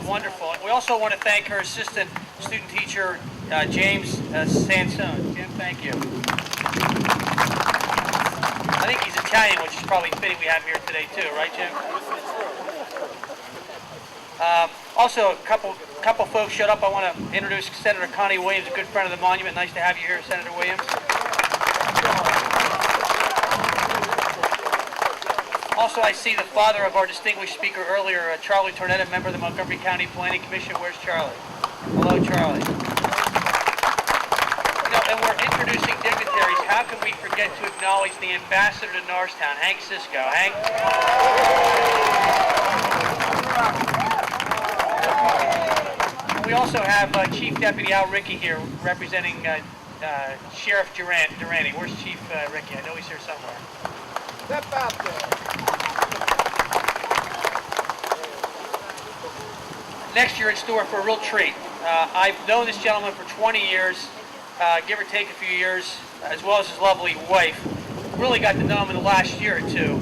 wonderful. We also want to thank her assistant student teacher, James Sansone. Jim, thank you. I think he's Italian, which is probably fitting we have him here today too, right, Jim? Also, a couple folks showed up. I want to introduce Senator Connie Williams, a good friend of the monument. Nice to have you here, Senator Williams. Also, I see the father of our distinguished speaker earlier, Charlie Tornetta, member of the Montgomery County Planning Commission. Where's Charlie? Hello, Charlie. You know, and we're introducing dignitaries. How can we forget to acknowledge the ambassador to Norristown, Hank Cisco? Hank? We also have Chief Deputy Al Rickey here representing Sheriff Durante. Where's Chief Rickey? I know he's here somewhere. Step out there. Next year in store for a real treat. I've known this gentleman for 20 years, give or take a few years, as well as his lovely wife. Really got to know him in the last year or two.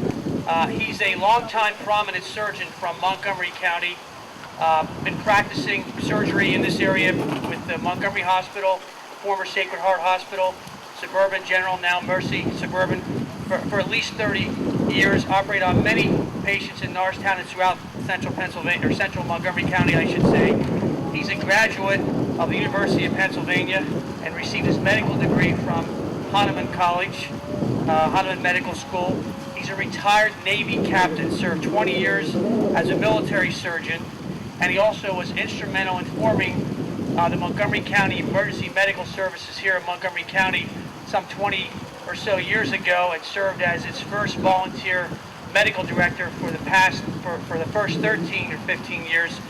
He's a longtime prominent surgeon from Montgomery County. Been practicing surgery in this area with the Montgomery Hospital, former Sacred Heart Hospital, Suburban General, now Mercy Suburban, for at least 30 years. Operated on many patients in Norristown and throughout central Pennsylvania, or central Montgomery County, I should say. He's a graduate of the University of Pennsylvania and received his medical degree from Hahnemann College, Hahnemann Medical School. He's a retired Navy captain, served 20 years as a military surgeon, and he also was instrumental in forming the Montgomery County Emergency Medical Services here in Montgomery County some 20 or so years ago, and served as its first volunteer medical director for the first 13 or 15 years.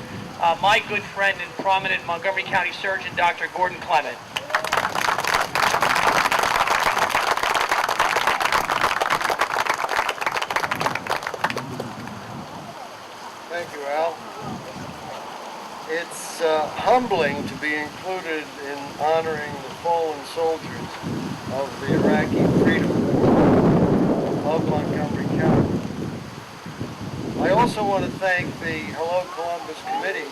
My good friend and prominent Montgomery County surgeon, Dr. Gordon Clement. Thank you, Al. It's humbling to be included in honoring the fallen soldiers of the Iraqi Freedom War of Montgomery County. I also want to thank the Hello Columbus Committee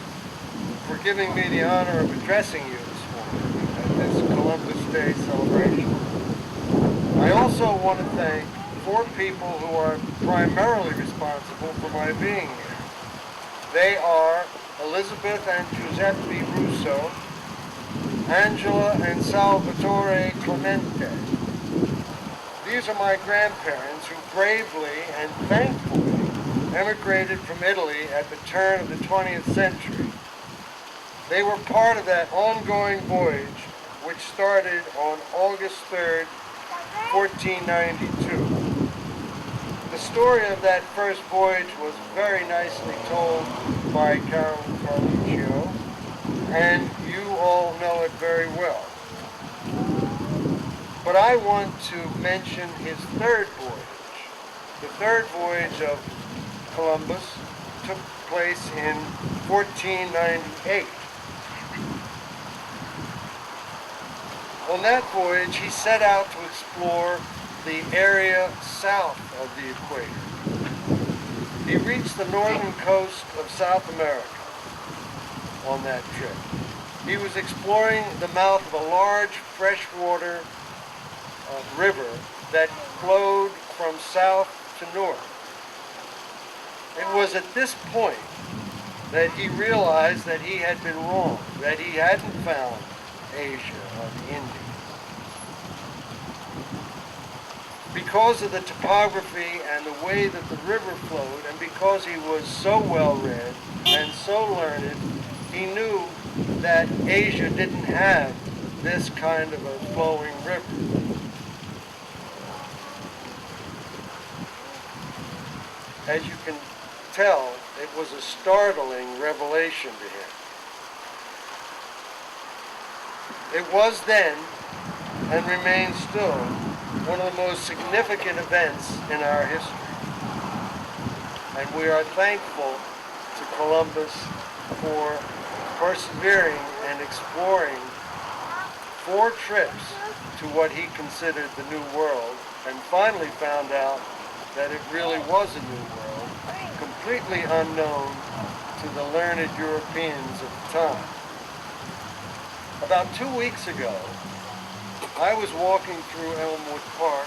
for giving me the honor of addressing you this morning at this Columbus Day celebration. I also want to thank 4 people who are primarily responsible for my being here. They are Elizabeth and Giuseppe Russo, Angela and Salvatore Clemente. These are my grandparents who bravely and thankfully emigrated from Italy at the turn of the 20th century. They were part of that ongoing voyage which started on August 3rd, 1492. The story of that first voyage was very nicely told by Carolyn Carluccio, and you all know it very well. But I want to mention his third voyage. The third voyage of Columbus took place in 1498. On that voyage, he set out to explore the area south of the equator. He reached the northern coast of South America on that trip. He was exploring the mouth of a large freshwater river that flowed from south to north. It was at this point that he realized that he had been wrong, that he hadn't found Asia or the Indies. Because of the topography and the way that the river flowed, and because he was so well read and so learned, he knew that Asia didn't have this kind of a flowing river. As you can tell, it was a startling revelation to him. It was then, and remains still, one of the most significant events in our history. And we are thankful to Columbus for persevering and exploring 4 trips to what he considered the New World, and finally found out that it really was a new world, completely unknown to to the learned Europeans of the time. About 2 weeks ago, I was walking through Elmwood Park.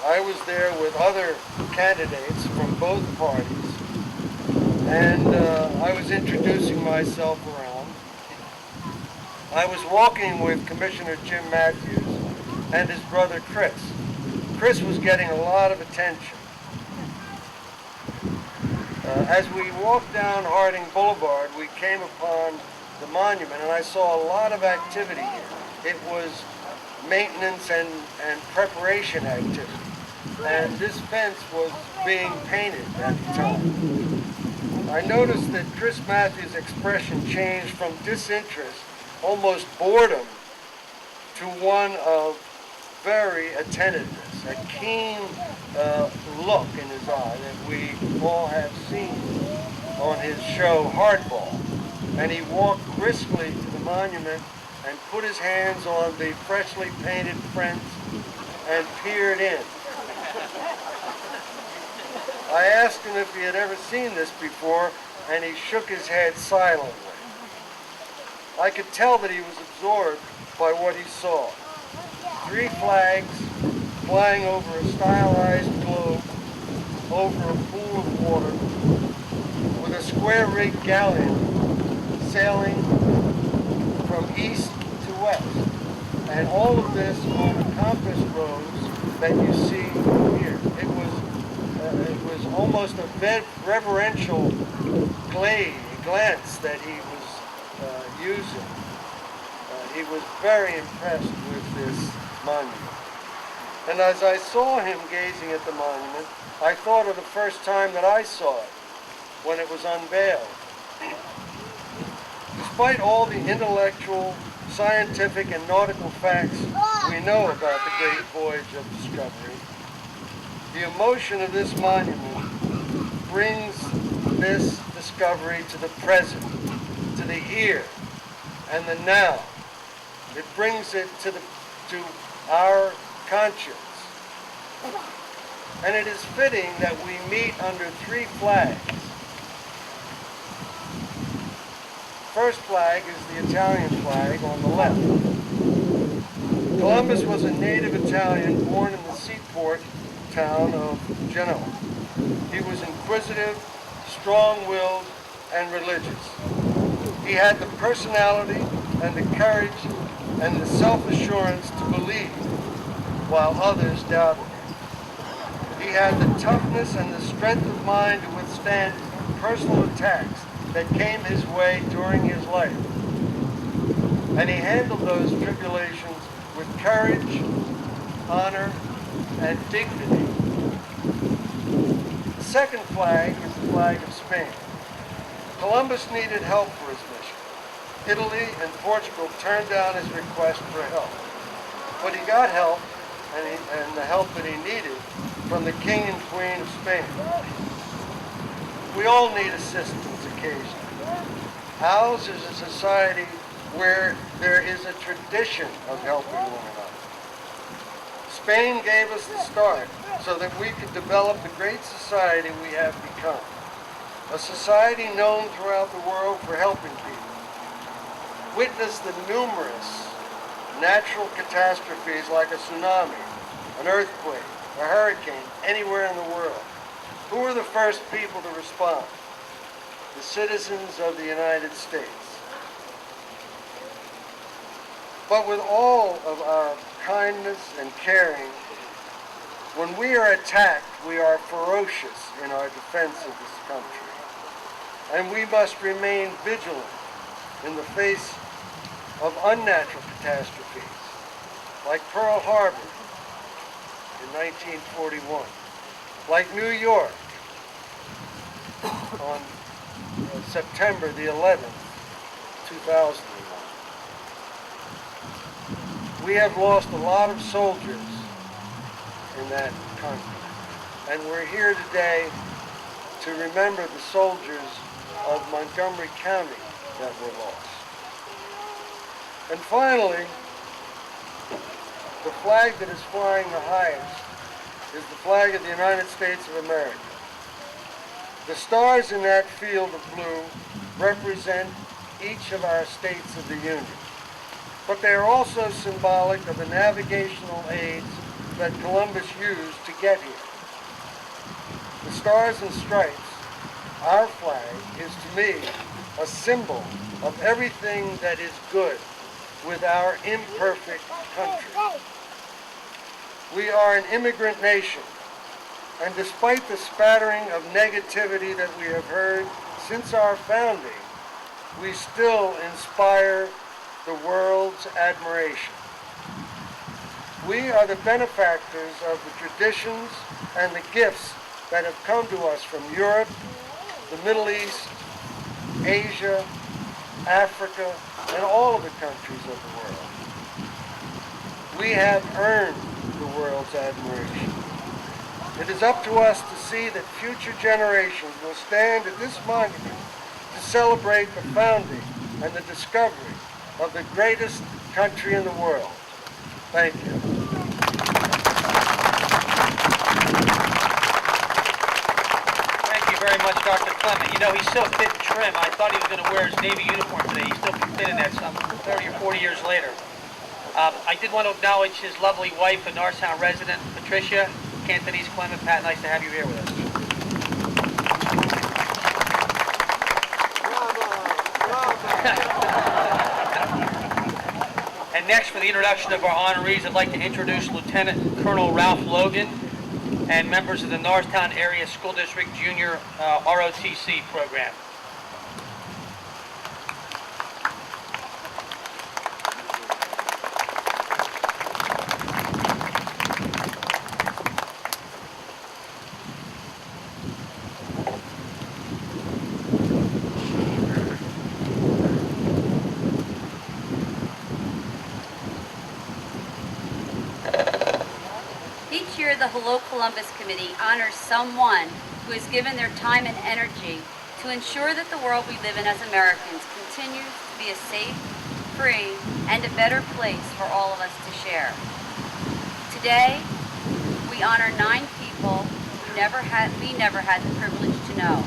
I was there with other candidates from both parties, and I was introducing myself around. I was walking with Commissioner Jim Matthews and his brother Chris. Chris was getting a lot of attention. As we walked down Harding Boulevard, we came upon the monument, and I saw a lot of activity here. It was maintenance and preparation activity. And this fence was being painted at the time. I noticed that Chris Matthews' expression changed from disinterest, almost boredom, to one of very attentiveness, a keen look in his eye that we all have seen on his show Hardball. And he walked briskly to the monument and put his hands on the freshly painted fence and peered in. I asked him if he had ever seen this before, and he shook his head silently. I could tell that he was absorbed by what he saw. 3 flags flying over a stylized globe over a pool of water with a square-rigged galleon sailing from east to west. And all of this on a compass rose that you see here. It was almost a reverential glance that he was using. He was very impressed with this monument. And as I saw him gazing at the monument, I thought of the first time that I saw it, when it was unveiled. Despite all the intellectual, scientific, and nautical facts we know about the great voyage of discovery, the emotion of this monument brings this discovery to the present, to the here, and the now. It brings it to our conscience. And it is fitting that we meet under 3 flags. First flag is the Italian flag on the left. Columbus was a native Italian born in the seaport town of Genoa. He was inquisitive, strong-willed, and religious. He had the personality and the courage and the self-assurance to believe while others doubted him. He had the toughness and the strength of mind to withstand personal attacks that came his way during his life. And he handled those tribulations with courage, honor, and dignity. The second flag is the flag of Spain. Columbus needed help for his mission. Italy and Portugal turned down his request for help. But he got help, and the help that he needed, from the King and Queen of Spain. We all need assistance occasionally. Ours is a society where there is a tradition of helping one another. Spain gave us the start so that we could develop the great society we have become. A society known throughout the world for helping people. Witness the numerous natural catastrophes like a tsunami, an earthquake, a hurricane, anywhere in the world. Who were the first people to respond? The citizens of the United States. But with all of our kindness and caring, when we are attacked, we are ferocious in our defense of this country. And we must remain vigilant in the face of unnatural catastrophes, like Pearl Harbor in 1941, like New York on September the 11th, 2001. We have lost a lot of soldiers in that conflict, and we're here today to remember the soldiers of Montgomery County that were lost. And finally, the flag that is flying the highest is the flag of the United States of America. The stars in that field of blue represent each of our states of the Union, but they are also symbolic of the navigational aids that Columbus used to get here. The stars and stripes, our flag, is to me a symbol of everything that is good with our imperfect country. We are an immigrant nation, and despite the spattering of negativity that we have heard since our founding, we still inspire the world's admiration. We are the benefactors of the traditions and the gifts that have come to us from Europe, the Middle East, Asia, Africa, and all of the countries of the world. We have earned the world's admiration. It is up to us to see that future generations will stand at this monument to celebrate the founding and the discovery of the greatest country in the world. Thank you. Thank you very much, Dr. Clement. You know, he's so fit and trim. I thought he was going to wear his Navy uniform today. He's still fit in that some 30 or 40 years later. I did want to acknowledge his lovely wife and Norristown resident, Patricia Cantonese Clement. Pat, nice to have you here with us. And next, for the introduction of our honorees, I'd like to introduce Lieutenant Colonel Ralph Logan and members of the Norristown Area School District Junior ROTC program. Each year, the Hello Columbus Committee honors someone who has given their time and energy to ensure that the world we live in as Americans continues to be a safe, free, and a better place for all of us to share. Today, we honor 9 people we never had the privilege to know.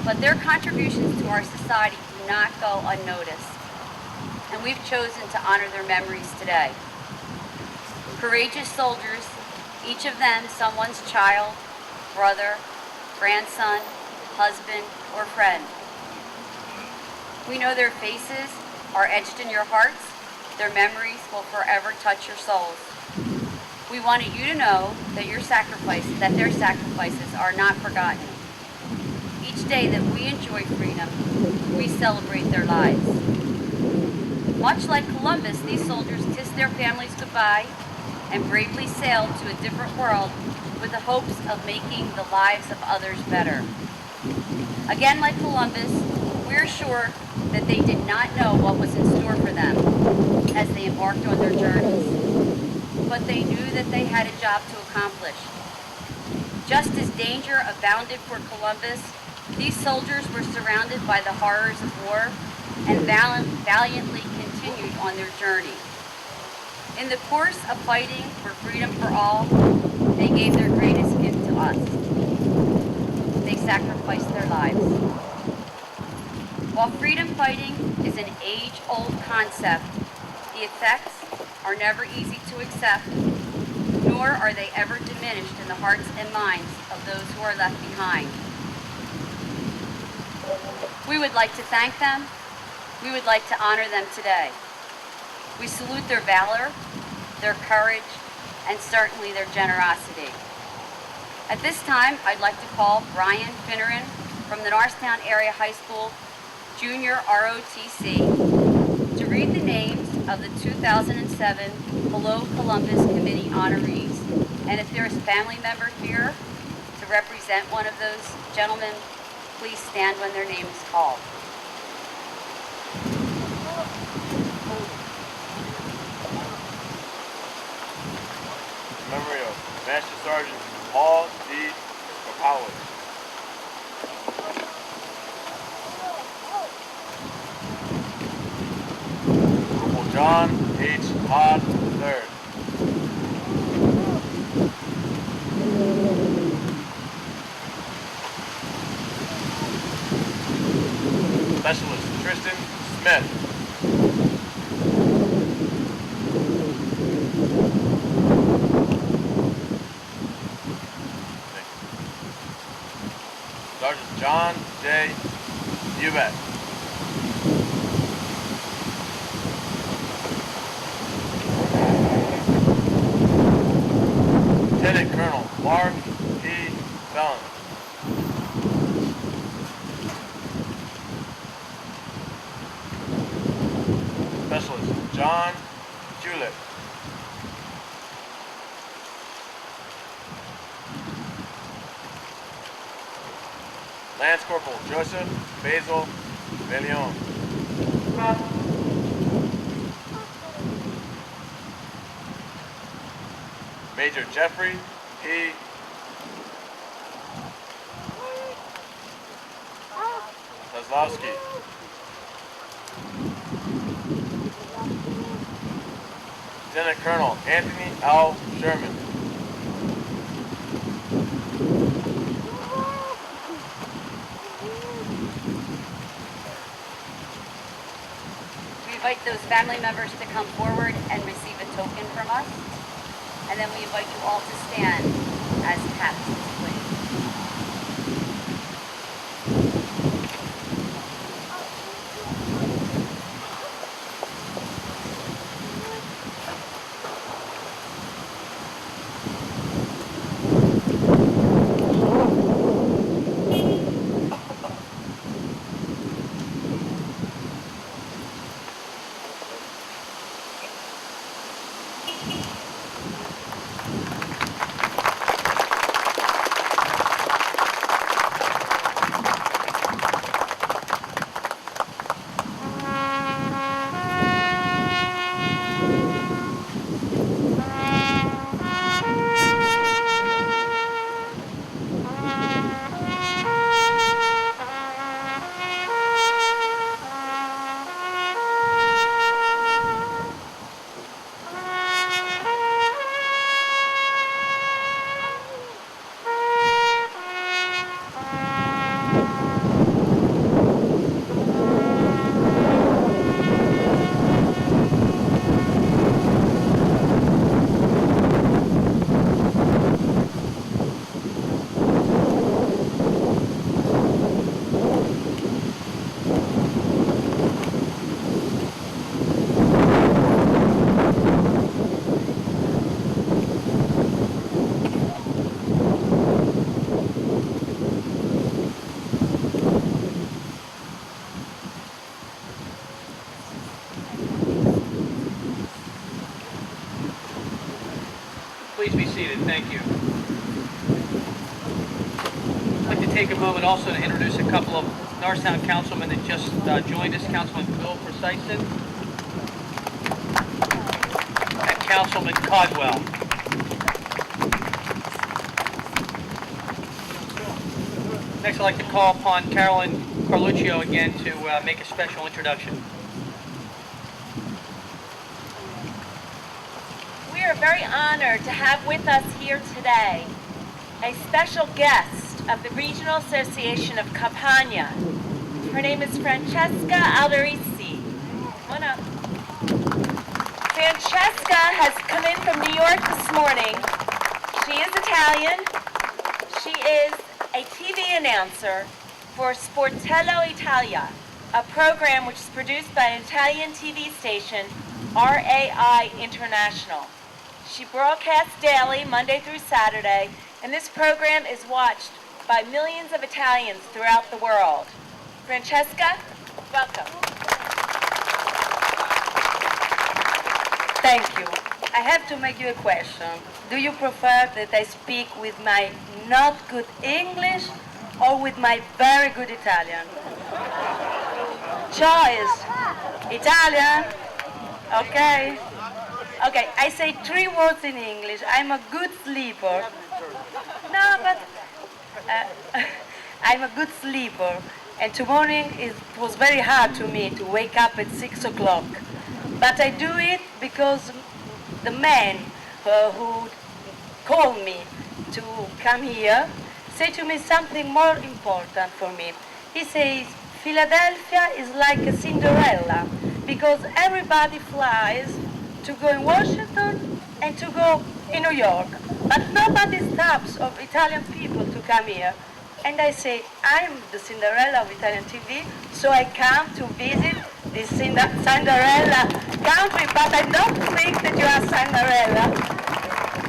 But their contributions to our society do not go unnoticed, and we've chosen to honor their memories today. Courageous soldiers, each of them someone's child, brother, grandson, husband, or friend. We know their faces are etched in your hearts. Their memories will forever touch your souls. We wanted you to know that their sacrifices are not forgotten. Each day that we enjoy freedom, we celebrate their lives. Much like Columbus, these soldiers kissed their families goodbye and bravely sailed to a different world with the hopes of making the lives of others better. Again, like Columbus, we're sure that they did not know what was in store for them as they embarked on their journeys, but they knew that they had a job to accomplish. Just as danger abounded for Columbus, these soldiers were surrounded by the horrors of war and valiantly continued on their journey. In the course of fighting for freedom for all, they gave their greatest gift to us. They sacrificed their lives. While freedom fighting is an age-old concept, the effects are never easy to accept, nor are they ever diminished in the hearts and minds of those who are left behind. We would like to thank them. We would like to honor them today. We salute their valor, their courage, and certainly their generosity. At this time, I'd like to call Brian Finneran from the Norristown Area High School Junior ROTC to read the names of the 2007 Hello Columbus Committee honorees. And if there's a family member here to represent one of those gentlemen, please stand when their name is called. Memory of Master Sergeant Paul D. Powers. Corporal John H. Todd III. Specialist Tristan Smith. Sergeant John J. Ubeck. Lieutenant Colonel Mark P. Bellin. Specialist John Julick. Lance Corporal Joseph Basil Bellion. Major Jeffrey P. Kozlowski. Lieutenant Colonel Anthony L. Sherman. We invite those family members to come forward and receive a token from us. And then we invite you all to stand as captains, please. Please be seated. Thank you. I'd like to take a moment also to introduce a couple of Norristown councilmen that just joined us. Councilman Bill Precyson and Councilman Codwell. Next, I'd like to call upon Carolyn Carluccio again to make a special introduction. We are very honored to have with us here today a special guest of the Regional Association of Campania. Her name is Francesca Alderisi. Come on up. Francesca has come in from New York this morning. She is Italian. She is a TV announcer for Sportello Italia, a program which is produced by an Italian TV station, RAI International. She broadcasts daily, Monday through Saturday, and this program is watched by millions of Italians throughout the world. Francesca, welcome. Thank you. I have to make you a question. Do you prefer that I speak with my not good English or with my very good Italian? Choice. Italian? Okay. Okay, I say 3 words in English. I'm a good sleeper. No, but I'm a good sleeper. And tomorrow it was very hard to me to wake up at 6 o'clock. But I do it because the man who called me to come here said to me something more important for me. He says, Philadelphia is like a Cinderella because everybody flies to go in Washington and to go in New York. But nobody stops of Italian people to come here. And I say, I'm the Cinderella of Italian TV, so I come to visit this Cinderella country, but I don't think that you are Cinderella.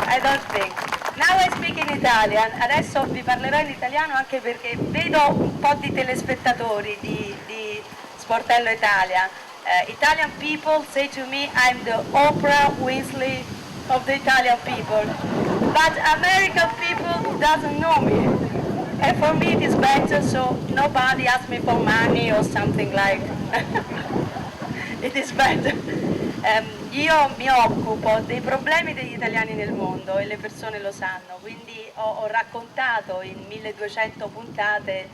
I don't think. Now I speak in Italian. Adesso vi parlerò in italiano anche perché vedo un po' di telespettatori di Sportello Italia. Italian people say to me I'm the Oprah Winfrey of the Italian people. But American people doesn't know me. And for me it is better, so nobody asks me for money or something like. It is better. Io mi occupo dei problemi degli italiani nel mondo e le persone lo sanno, quindi ho raccontato in 1200 puntate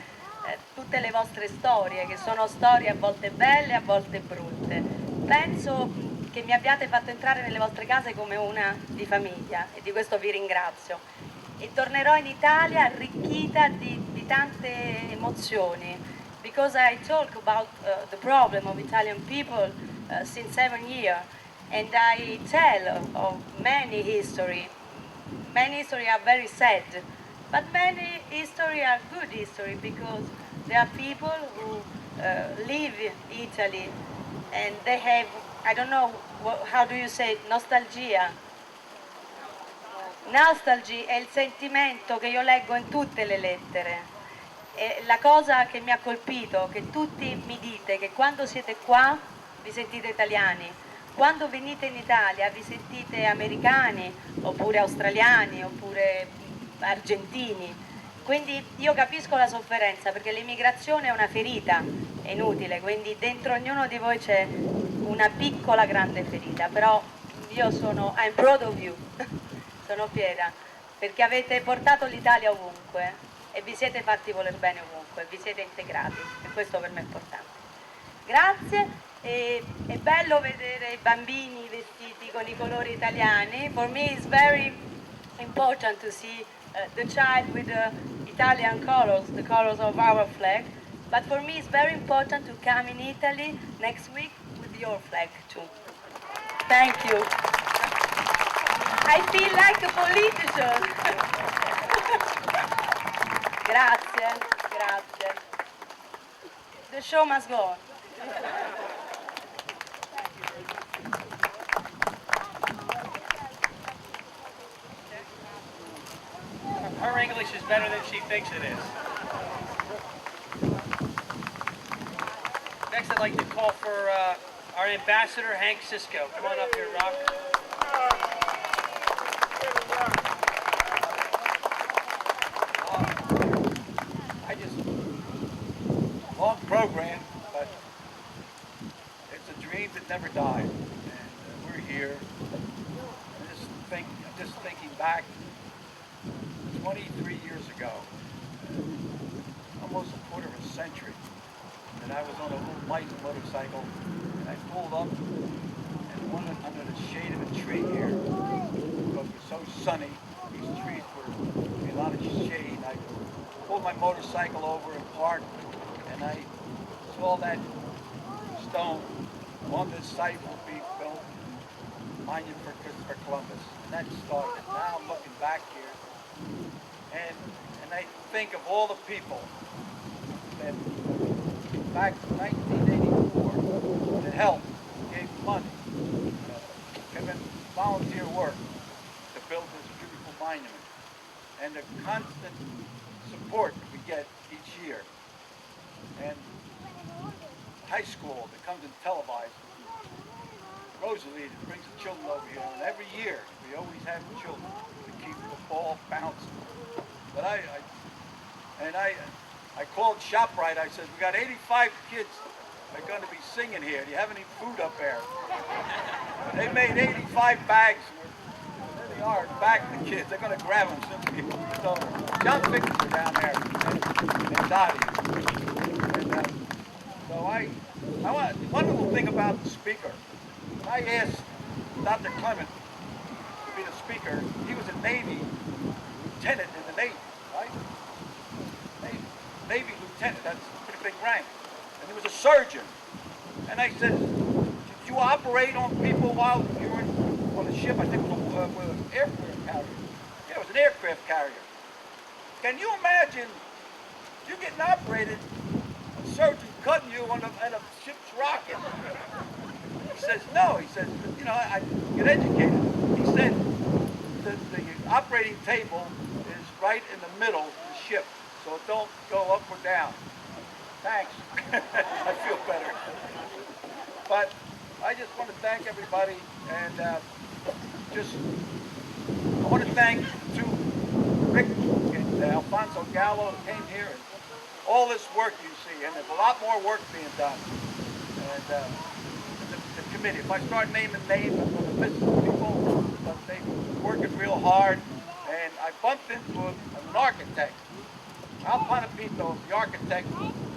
tutte le vostre storie, che sono storie a volte belle, a volte brutte. Penso che mi abbiate fatto entrare nelle vostre case come una di famiglia e di questo vi ringrazio. E tornerò in Italia arricchita di tante emozioni, because I talk about the problem of Italian people since 7 years, and I tell of many history. Many history are very sad, but many history are good history because there are people who live in Italy and they have, I don't know, how do you say, nostalgia. Nostalgia è il sentimento che io leggo in tutte le lettere. E la cosa che mi ha colpito, che tutti mi dite, che quando siete qua vi sentite italiani, quando venite in Italia vi sentite americani, oppure australiani, oppure argentini. Quindi io capisco la sofferenza, perché l'immigrazione è una ferita, è inutile, quindi dentro ognuno di voi c'è una piccola grande ferita, però I'm proud of you, sono fiera, perché avete portato l'Italia ovunque e vi siete fatti voler bene ovunque, vi siete integrati e questo per me è importante. Grazie. È bello vedere i bambini vestiti con i colori italiani. For me it's very important to see the child with the Italian colors, the colors of our flag. But for me it's very important to come in Italy next week with your flag too. Thank you. I feel like a politician. Grazie, grazie. The show must go on. Her English is better than she thinks it is. Next, I'd like to call for our ambassador, Hank Sisko. Come on up here, Rob. I just, long program, but it's a dream that never died. And we're here. I'm just thinking back 23 years ago, almost a quarter of a century, that I was on a little light motorcycle, and I pulled up and went under the shade of a tree here, because it was so sunny. These trees were a lot of shade. I pulled my motorcycle over and parked, and I saw that stone on this site will be built, monument for Christopher Columbus. And that started. Now I'm looking back here, and I think of all the people that back in 1984 that helped, gave money, given volunteer work to build this beautiful monument, and the constant support that we get each year. And high school that comes and televises. Rosalie that brings the children over here, and every year we always have children to keep the ball bouncing. But I called ShopRite. I said, we got 85 kids that are going to be singing here. Do you have any food up there? They made 85 bags. There they are, back the kids. They're going to grab them soon. So John Vickers are down there, and Dottie. And so one little thing about the speaker. When I asked Dr. Clement to be the speaker, he was a Navy lieutenant in the Navy, right? Navy lieutenant, that's a pretty big rank. and he was a surgeon. And I said, did you operate on people while you were on a ship? I think it was an aircraft carrier. Yeah, it was an aircraft carrier. Can you imagine you getting operated, a surgeon cutting you on a ship's rocket? He says, no. He says, you know, I get educated. He said, the operating table is right in the middle of the ship, so it don't go up or down. Thanks. I feel better. But I just want to thank everybody, and I want to thank to Rick and Alfonso Gallo who came here, and all this work you see, and there's a lot more work being done. And the committee, if I start naming names, I'm going to miss people, but they're working real hard. And I bumped into an architect. Al Panapito, the architect,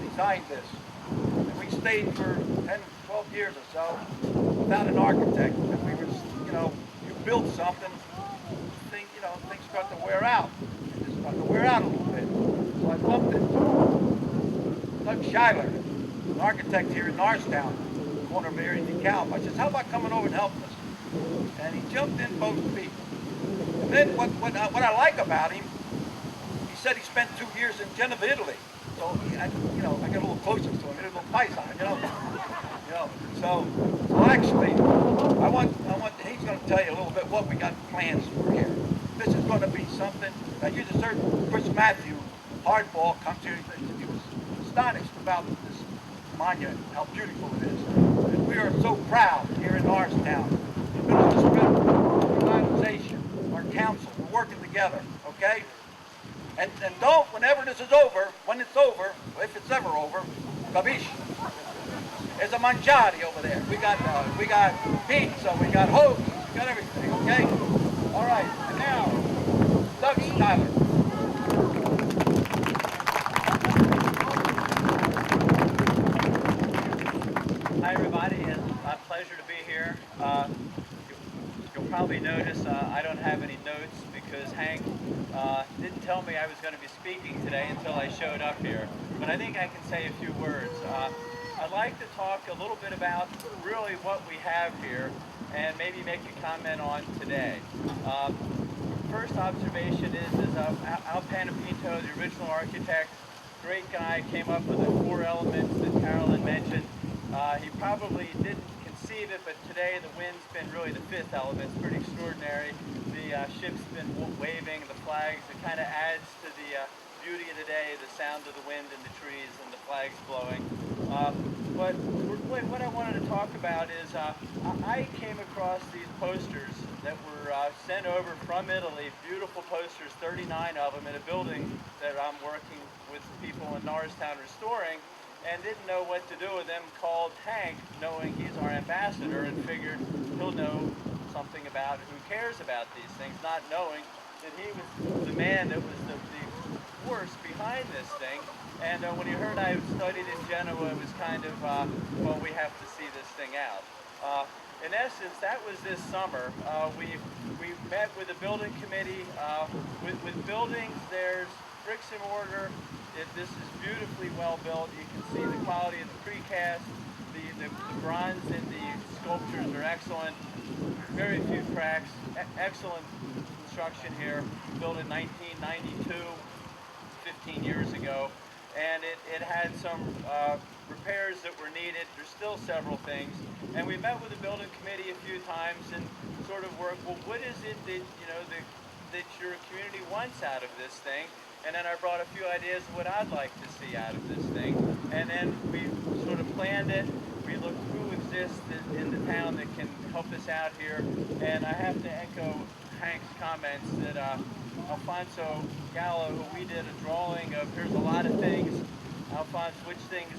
designed this. And we stayed for 10, 12 years or so without an architect. And we were, you know, you build something, things start to wear out. And just start to wear out a little bit. So I bumped into Doug Schuyler, an architect here in Norristown, corner of Erie and DeKalb. I said, how about coming over and helping us? And he jumped in both feet. And then what I like about him, he said he spent 2 years in Genoa, Italy. So I got a little closer to him, a little paisan, So actually, he's going to tell you a little bit what we got plans for here. This is going to be something that you just heard Chris Matthew, hardball, comes here. He was astonished about this monument, how beautiful it is. And we are so proud here in Norristown. In the middle of this revitalization, our council, we're working together, okay? And don't, whenever this is over, when it's over, if it's ever over, capisci? There's a mangiare over there. We got pizza, we got hose, we got everything, okay? All right, and now, Doug Schuyler. Hi everybody, it's a pleasure to be here. You'll probably notice I don't have any notes because Hank didn't tell me I was going to be speaking today until I showed up here. But I think I can say a few words. I'd like to talk a little bit about really what we have here and maybe make a comment on today. First observation is Al Panapito, the original architect, great guy, came up with the 4 elements that Carolyn mentioned. He probably didn't conceive it, but today the wind's been really the 5th element. It's pretty extraordinary. The ship's been waving, the flags. It kind of adds to the beauty of the day, the sound of the wind in the trees and the flags blowing. But what I wanted to talk about is I came across these posters that were sent over from Italy, beautiful posters, 39 of them, in a building that I'm working with people in Norristown restoring, and didn't know what to do with them, called Hank, knowing he's our ambassador, and figured he'll know something about who cares about these things, not knowing that he was the man that was the force behind this thing. And when he heard I studied in Genoa, it was kind of, well, we have to see this thing out. In essence, that was this summer. We met with the building committee. With buildings, there's bricks and mortar. This is beautifully well built. You can see the quality of the precast. The bronze in the sculptures are excellent. Very few cracks. Excellent construction here. Built in 1992, 15 years ago. And it had some repairs that were needed. There's still several things. And we met with the building committee a few times and sort of worked, well, what is it that, that your community wants out of this thing? And then I brought a few ideas of what I'd like to see out of this thing. And then we sort of planned it. We looked who exists in the town that can help us out here. And I have to echo Hank's comments that Alfonso Gallo, who we did a drawing of, here's a lot of things. Alfonso, which things,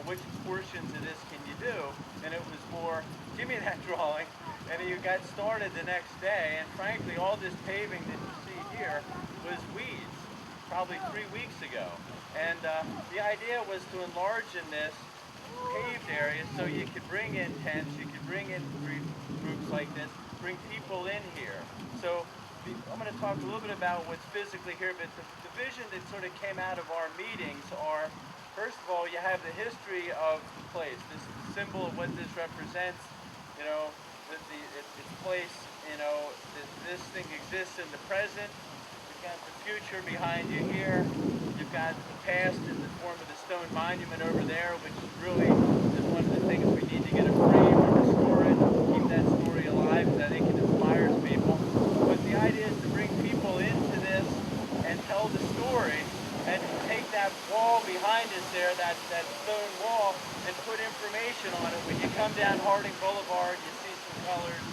which portions of this can you do? And it was more, give me that drawing. And you got started the next day. And frankly, all this paving that you see here was weeds, probably 3 weeks ago. And the idea was to enlarge in this paved area so you could bring in tents, you could bring in groups like this, bring people in here. So I'm going to talk a little bit about what's physically here, but the vision that sort of came out of our meetings are First of all, you have the history of the place. This is the symbol of what this represents. You know, its place. You know, this thing exists in the present. You've got the future behind you here. You've got the past in the form of the stone monument over there, which really is one of the things we need to get a frame and restore it, keep that story alive, because I think it inspires people. But the idea is to bring people into this and tell the story, and take that wall behind us there, that stone wall, and put information on it. When you come down Harding Boulevard, you see some colors.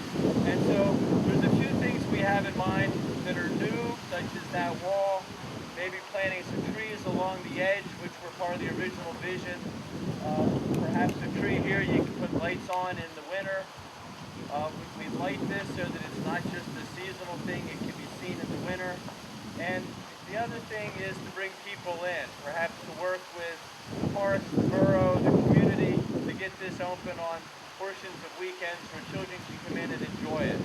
And so there's a few things we have in mind that are new, such as that wall, maybe planting some trees along the edge, which were part of the original vision. Perhaps a tree here you can put lights on in the winter. We light this so that it's not just a seasonal thing, it can be seen in the winter. And the other thing is to bring people in, perhaps to work with the park, the borough, the community, to get this open on portions of weekends where children can come in and enjoy it.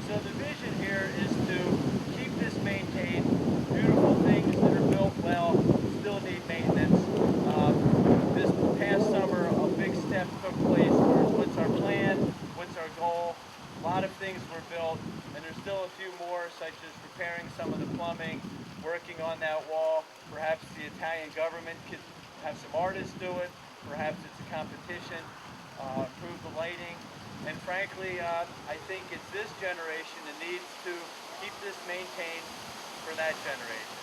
So the vision here is to keep this maintained. Beautiful things that are built well still need maintenance. This past summer, a big step took place towards what's our plan, what's our goal. A lot of things were built, and there's still a few more, such as repairing some of the plumbing, working on that wall. Perhaps the Italian government could have some artists do it. Perhaps it's a competition, improve the lighting. And frankly, I think it's this generation that needs to keep this maintained for that generation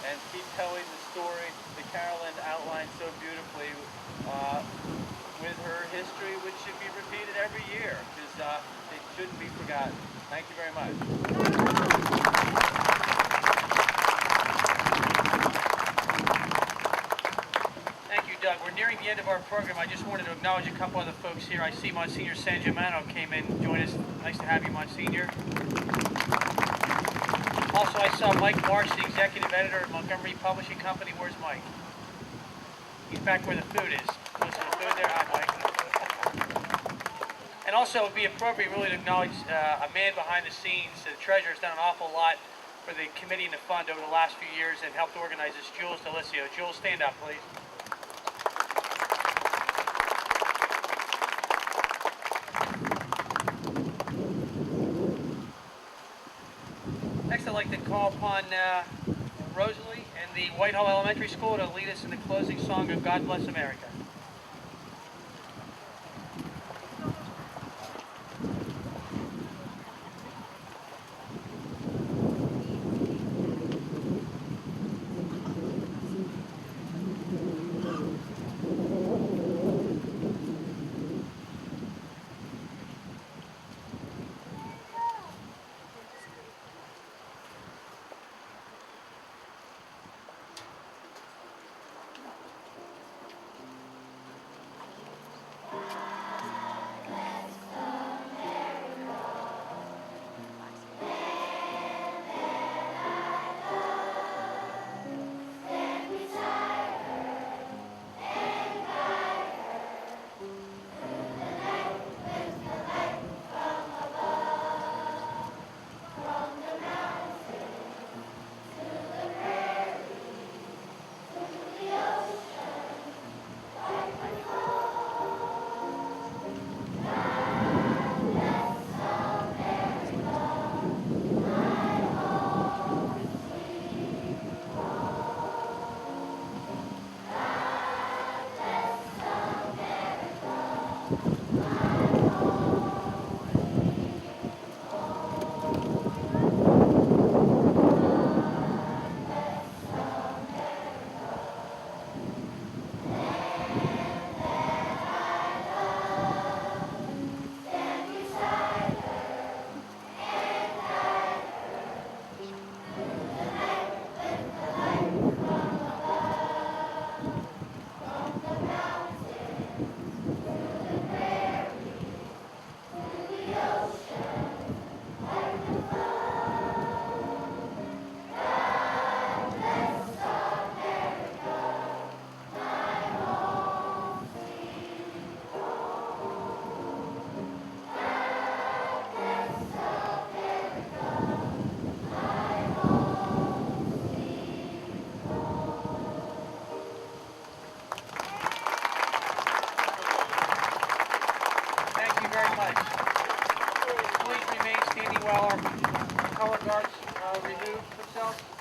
and keep telling the story that Carolyn outlined so beautifully with her history, which should be repeated every year, because it shouldn't be forgotten. Thank you very much. Thank you, Doug. We're nearing the end of our program. I just wanted to acknowledge a couple other folks here. I see Monsignor San Germano came in and joined us. Nice to have you, Monsignor. Also, I saw Mike Marsh, the executive editor at Montgomery Publishing Company. Where's Mike? He's back where the food is. Close to the food there. Hi, Mike. And also, it would be appropriate really to acknowledge a man behind the scenes. The treasurer has done an awful lot for the committee and the fund over the last few years and helped organize this. Jules Delicio. Jules, stand up, please. Next, I'd like to call upon Rosalie and the Whitehall Elementary School to lead us in the closing song of God Bless America. much. Please remain standing while our color guards remove themselves.